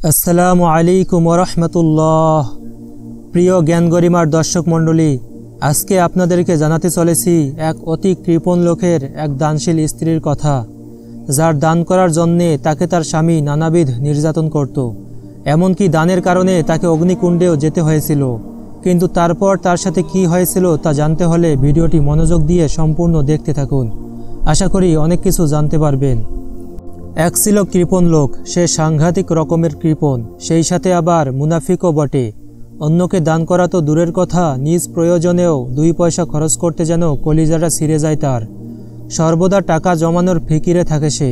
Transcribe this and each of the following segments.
আসসালামু আলাইকুম ওরহমতুল্লাহ। প্রিয় জ্ঞানগরিমার দর্শক মণ্ডলী, আজকে আপনাদেরকে জানাতে চলেছি এক অতি কৃপণ লোকের এক দানশীল স্ত্রীর কথা, যার দান করার জন্যে তাকে তার স্বামী নানাবিধ নির্যাতন করত। এমনকি দানের কারণে তাকে অগ্নিকুণ্ডেও যেতে হয়েছিল। কিন্তু তারপর তার সাথে কি হয়েছিল তা জানতে হলে ভিডিওটি মনোযোগ দিয়ে সম্পূর্ণ দেখতে থাকুন। আশা করি অনেক কিছু জানতে পারবেন। এক ছিল কৃপণ লোক, সে সাংঘাতিক রকমের কৃপণ, সেই সাথে আবার মুনাফিকও বটে। অন্যকে দান করা তো দূরের কথা, নিজ প্রয়োজনেও 2 পয়সা খরচ করতে যেন কলিজাটা ছিঁড়ে যায় তার। সর্বদা টাকা জমানোর ফিকিরে থাকে সে।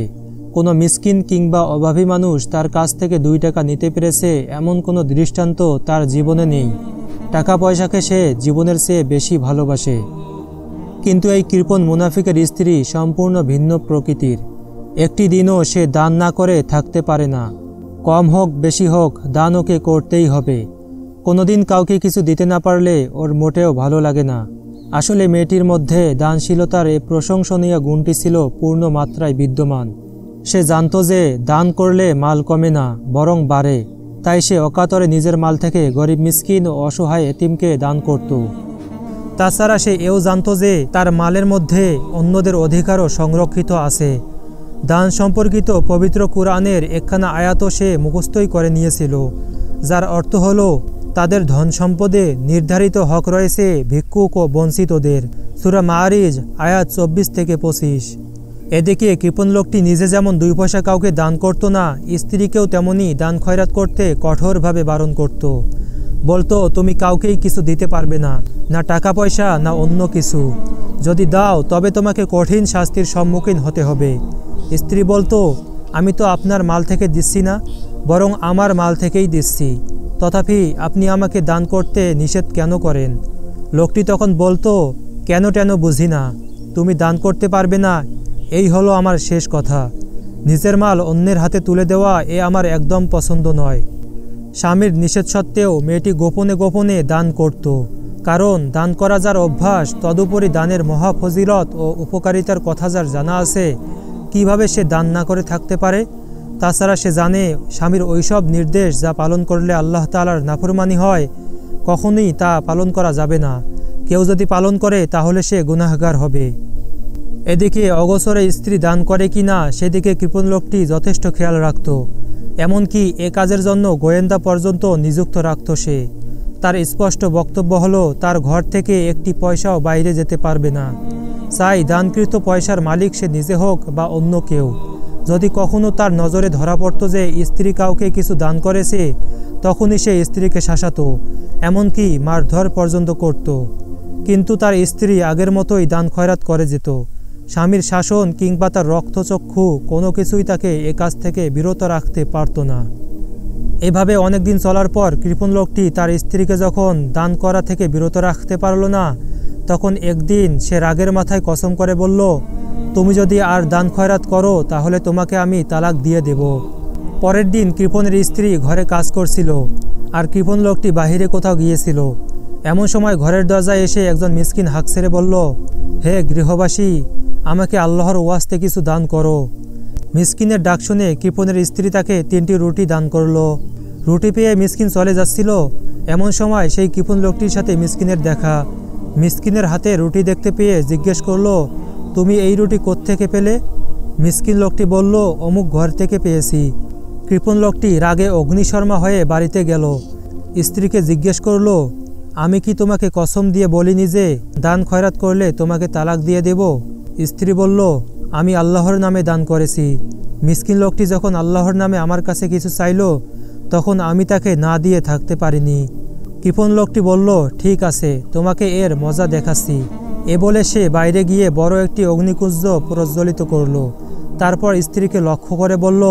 কোনো মিসকিন কিংবা অভাবী মানুষ তার কাছ থেকে 2 টাকা নিতে পেরেছে এমন কোনো দৃষ্টান্ত তার জীবনে নেই। টাকা পয়সাকে সে জীবনের চেয়ে বেশি ভালোবাসে। কিন্তু এই কৃপণ মুনাফিকের স্ত্রী সম্পূর্ণ ভিন্ন প্রকৃতির। একটি দিনও সে দান না করে থাকতে পারে না। কম হোক বেশি হোক, দান ওকে করতেই হবে। কোনোদিন কাউকে কিছু দিতে না পারলে ওর মোটেও ভালো লাগে না। আসলে মেয়েটির মধ্যে দানশীলতার এই প্রশংসনীয় গুণটি ছিল পূর্ণ মাত্রায় বিদ্যমান। সে জানত যে দান করলে মাল কমে না, বরং বাড়ে। তাই সে অকাতরে নিজের মাল থেকে গরিব মিসকিন ও অসহায় এতিমকে দান করত। তাছাড়া সে এও জানত যে তার মালের মধ্যে অন্যদের অধিকারও সংরক্ষিত আছে। দান সম্পর্কিত পবিত্র কুরআনের একখানা আয়াতও সে মুখস্থই করে নিয়েছিল, যার অর্থ হল তাদের ধন সম্পদে নির্ধারিত হক রয়েছে ভিক্ষুক ও বঞ্চিতদের। সূরা মাআরিজ আয়াত 24 থেকে 25। এদিকে কৃপণ লোকটি নিজে যেমন 2 পয়সা কাউকে দান করত না, স্ত্রীকেও তেমনি দান খয়রাত করতে কঠোরভাবে বারণ করত। বলতো, তুমি কাউকেই কিছু দিতে পারবে না, না টাকা পয়সা না অন্য কিছু। যদি দাও তবে তোমাকে কঠিন শাস্তির সম্মুখীন হতে হবে। স্ত্রী বলতো, আমি তো আপনার মাল থেকে দিচ্ছি না, বরং আমার মাল থেকেই দিচ্ছি, তথাপি আপনি আমাকে দান করতে নিষেধ কেন করেন? লোকটি তখন বলতো, কেন বুঝি না, তুমি দান করতে পারবে না, এই হলো আমার শেষ কথা। নিজের মাল অন্যের হাতে তুলে দেওয়া এ আমার একদম পছন্দ নয়। স্বামীর নিষেধ সত্ত্বেও মেয়েটি গোপনে গোপনে দান করত, কারণ দান করা যার অভ্যাস, তদুপরি দানের মহাফজিলত ও উপকারিতার কথা যার জানা আছে, কিভাবে সে দান না করে থাকতে পারে? তাছাড়া সে জানে স্বামীর ওইসব নির্দেশ যা পালন করলে আল্লাহ তাআলার নাফরমানি হয়, কখনোই তা পালন করা যাবে না। কেউ যদি পালন করে তাহলে সে গুনাহগার হবে। এদিকে অগোচরে স্ত্রী দান করে কি না সেদিকে কৃপণ লোকটি যথেষ্ট খেয়াল রাখত। এমনকি এ কাজের জন্য গোয়েন্দা পর্যন্ত নিযুক্ত রাখত সে। তার স্পষ্ট বক্তব্য হলো, তার ঘর থেকে একটি পয়সাও বাইরে যেতে পারবে না। চাই দানকৃত পয়সার মালিক সে নিজে হোক বা অন্য কেউ। যদি কখনো তার নজরে ধরা পড়ত যে স্ত্রী কাউকে কিছু দান করেছে, তখনই সে স্ত্রীকে শাসাতো, এমনকি মারধর পর্যন্ত করত। কিন্তু তার স্ত্রী আগের মতোই দান খয়রাত করে যেত। স্বামীর শাসন কিংবা তার রক্তচক্ষু কোনো কিছুই তাকে এ কাজ থেকে বিরত রাখতে পারত না। এভাবে অনেকদিন চলার পর কৃপণ লোকটি তার স্ত্রীকে যখন দান করা থেকে বিরত রাখতে পারল না, তখন একদিন সে রাগের মাথায় কসম করে বলল, তুমি যদি আর দান খয়রাত করো তাহলে তোমাকে আমি তালাক দিয়ে দেব। পরের দিন কৃপণের স্ত্রী ঘরে কাজ করছিল, আর কৃপণ লোকটি বাহিরে কোথাও গিয়েছিল। এমন সময় ঘরের দরজায় এসে একজন মিসকিন হাঁক ছেড়ে বলল, হে গৃহবাসী, আমাকে আল্লাহর ওয়াস্তে কিছু দান করো। মিসকিনের ডাক শুনে কৃপণের স্ত্রী তাকে 3টি রুটি দান করল। রুটি পেয়ে মিসকিন চলে যাচ্ছিল, এমন সময় সেই কৃপণ লোকটির সাথে মিসকিনের দেখা। মিসকিনের হাতে রুটি দেখতে পেয়ে জিজ্ঞেস করল, তুমি এই রুটি কোত্থেকে পেলে? মিসকিন লোকটি বলল, অমুক ঘর থেকে পেয়েছি। কৃপণ লোকটি রাগে অগ্নিশর্মা হয়ে বাড়িতে গেল। স্ত্রীকে জিজ্ঞেস করল, আমি কি তোমাকে কসম দিয়ে বলিনি যে দান খয়রাত করলে তোমাকে তালাক দিয়ে দেব? স্ত্রী বলল, আমি আল্লাহর নামে দান করেছি। মিসকিন লোকটি যখন আল্লাহর নামে আমার কাছে কিছু চাইল, তখন আমি তাকে না দিয়ে থাকতে পারিনি। কৃপণ লোকটি বলল, ঠিক আছে, তোমাকে এর মজা দেখাচ্ছি। এ বলে সে বাইরে গিয়ে বড় একটি অগ্নিকুঞ্জ প্রজ্বলিত করল। তারপর স্ত্রীকে লক্ষ্য করে বলল,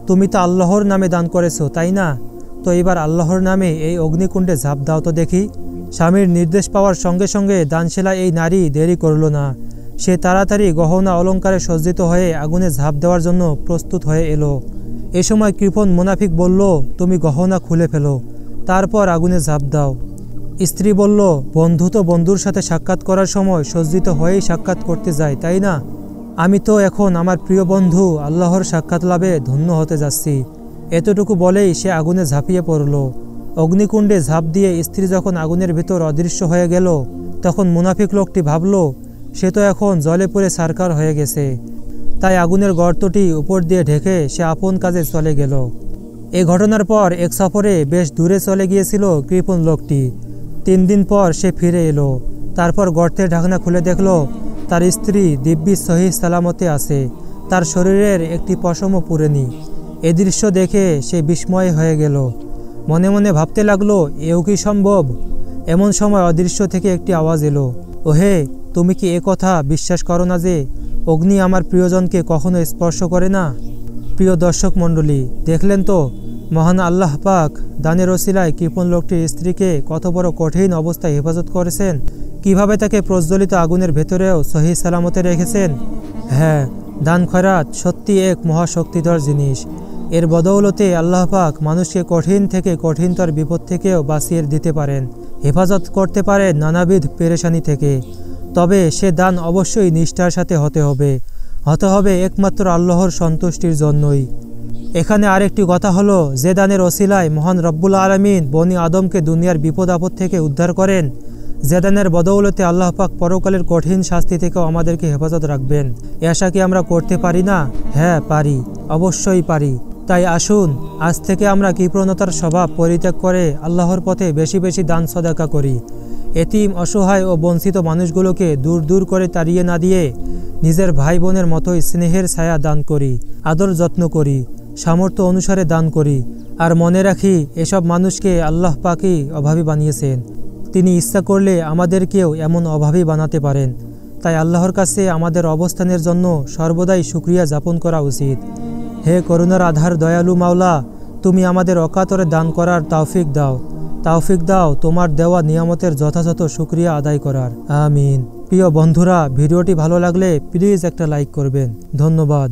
তুমি তো আল্লাহর নামে দান করেছো, তাই না? তো এবার আল্লাহর নামে এই অগ্নিকুণ্ডে ঝাঁপ দাও তো দেখি। স্বামীর নির্দেশ পাওয়ার সঙ্গে সঙ্গে দানশেলা এই নারী দেরি করল না। সে তাড়াতাড়ি গহনা অলঙ্কারে সজ্জিত হয়ে আগুনে ঝাঁপ দেওয়ার জন্য প্রস্তুত হয়ে এলো। এ সময় কৃপণ মুনাফিক বলল, তুমি গহনা খুলে ফেলো, তারপর আগুনে ঝাঁপ দাও। স্ত্রী বলল, বন্ধু তো বন্ধুর সাথে সাক্ষাৎ করার সময় সজ্জিত হয়েই সাক্ষাৎ করতে যায়, তাই না? আমি তো এখন আমার প্রিয় বন্ধু আল্লাহর সাক্ষাৎ লাভে ধন্য হতে যাচ্ছি। এতটুকু বলেই সে আগুনে ঝাঁপিয়ে পড়ল। অগ্নিকুণ্ডে ঝাঁপ দিয়ে স্ত্রী যখন আগুনের ভিতর অদৃশ্য হয়ে গেল, তখন মুনাফিক লোকটি ভাবল সে তো এখন জলে পড়ে ছারখার হয়ে গেছে। তাই আগুনের গর্তটি উপর দিয়ে ঢেকে সে আপন কাজে চলে গেল। এই ঘটনার পর এক সফরে বেশ দূরে চলে গিয়েছিল কৃপণ লোকটি। 3 দিন পর সে ফিরে এলো। তারপর গর্তের ঢাকনা খুলে দেখল তার স্ত্রী দিব্যি সহি সালামতে আছে, তার শরীরের একটি পশমও পুড়েনি। এ দৃশ্য দেখে সে বিস্ময় হয়ে গেল। মনে মনে ভাবতে লাগলো, এও কি সম্ভব? এমন সময় অদৃশ্য থেকে একটি আওয়াজ এলো, ওহে, তুমি কি কথা বিশ্বাস করো না যে অগ্নি আমার প্রিয়জনকে কখনো স্পর্শ করে না? প্রিয় দর্শক মণ্ডলী, দেখলেন তো মহান আল্লাহ পাক দানের ওসিলায় কৃপণ লোকটির স্ত্রীকে কত বড় কঠিন অবস্থায় হেফাজত করেছেন, কিভাবে তাকে প্রজ্বলিত আগুনের ভেতরেও সহি সালামতে রেখেছেন। হ্যাঁ, দান খয়রাত সত্যি এক মহাশক্তিধর জিনিস। এর বদৌলতে আল্লাহ পাক মানুষকে কঠিন থেকে কঠিনতর বিপদ থেকেও বাঁচিয়ে দিতে পারেন, হেফাজত করতে পারেন নানাবিধ পেরেশানি থেকে। তবে সে দান অবশ্যই নিষ্ঠার সাথে হতে হবে একমাত্র আল্লাহর সন্তুষ্টির জন্যই। এখানে আরেকটি কথা হলো, যে দানের ওসিলায় মহান রব্বুল আলামিন বনি আদমকে দুনিয়ার বিপদ আপদ থেকে উদ্ধার করেন, যে দানের বদৌলতে আল্লাহ পাক পরকালের কঠিন শাস্তি থেকেও আমাদেরকে হেফাজত রাখবেন, এ আশা কি আমরা করতে পারি না? হ্যাঁ পারি, অবশ্যই পারি। তাই আসুন আজ থেকে আমরা কৃপণতার স্বভাব পরিত্যাগ করে আল্লাহর পথে বেশি বেশি দান সদাকা করি। এতিম, অসহায় ও বঞ্চিত মানুষগুলোকে দূর দূর করে তাড়িয়ে না দিয়ে নিজের ভাই বোনের মতোই স্নেহের ছায়া দান করি, আদর যত্ন করি, সামর্থ্য অনুসারে দান করি। আর মনে রাখি, এসব মানুষকে আল্লাহ পাকই অভাবী বানিয়েছেন। তিনি ইচ্ছা করলে আমাদেরকেও এমন অভাবী বানাতে পারেন। তাই আল্লাহর কাছে আমাদের অবস্থানের জন্য সর্বদাই শুকরিয়া যাপন করা উচিত। হে করুণার আধার দয়ালু মাওলা, তুমি আমাদের অকাতরে দান করার তৌফিক দাও তোমার দেওয়া নিয়ামতের যথাযথ শুকরিয়া আদায় করার। আমিন। প্রিয় বন্ধুরা, ভিডিওটি ভালো লাগলে প্লিজ একটা লাইক করবেন। ধন্যবাদ।